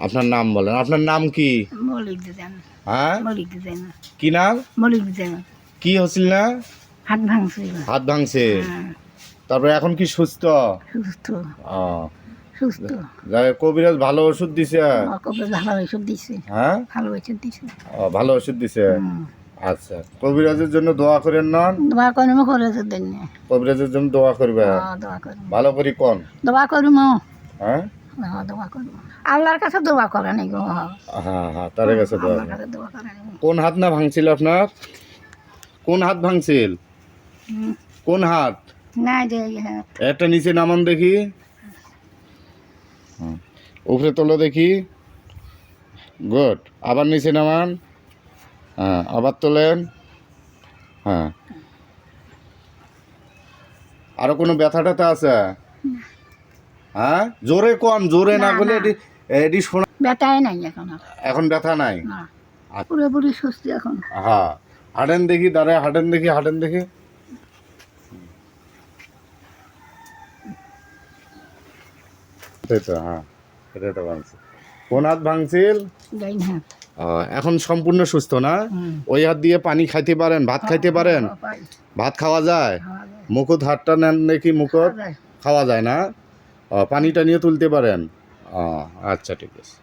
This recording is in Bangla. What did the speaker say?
আপনার নাম বলেন। আপনার নাম কি? মলিক দেন। হ্যাঁ, মলিক দেন। কি নাম? মলিক দেন। কি হচ্ছিল না? হাত ভাঙছে। হাত ভাঙছে। হ্যাঁ, তারপরে এখন কি সুস্থ? সুস্থ। ও, সুস্থ। কবিরাজ ভালো ওষুধ দিছে? কবে ভালো ওষুধ দিছে। হ্যাঁ, ভালো ওষুধ দিছে। ও, ভালো ওষুধ দিছে। আচ্ছা, কবিরাজের জন্য দোয়া করেন না? দোয়া করবো করে দেন না। কবিরাজের জন্য দোয়া করবে? দোয়া করবো। ভালো করে কোন? দোয়া করবো। হ্যাঁ, দোয়া করবো। আল্লাহর কাছে দোয়া করে নাই গো। হ্যাঁ হ্যাঁ, তার কাছে দোয়া আল্লাহর করেন। কাছে দোয়া করে নাই। কোন হাত না ভাঙছিল আপনার? কোন হাত ভাঙছিল? কোন হাত? না যে হ্যাঁ। একটা নিচে নামান দেখি। উপরে তোলো দেখি। গুড। আবার নিচে নামান। হ্যাঁ, আবার তোলেন। হ্যাঁ, আরো কোনো ব্যথা ট্যাথা আছে? হ্যাঁ, জোরে কোন, জোরে না না, বলে না। এটি শোনা। ব্যথাই নাই এখন আর। এখন ব্যথা নাই? না, পুরোপুরি সুস্থ এখন। হ্যাঁ, হাঁটেন দেখি, দাঁড়ায় হাঁটেন দেখি, হাঁটেন দেখি। এই তো, হ্যাঁ, এটা তো ভাঙছে। কোন হাত ভাঙছিল? ডাইন হাত। এখন সম্পূর্ণ সুস্থ না? ওই হাত দিয়ে পানি খাইতে পারেন, ভাত খাইতে পারেন? পাই। ভাত খাওয়া যায়? খাওয়া যায়। মুকুট হাতটা নেন দেখি, মুকুট। খাওয়া যায়। খাওয়া যায় না? পানিটা নিয়ে তুলতে পারেন? আচ্ছা, ঠিক আছে।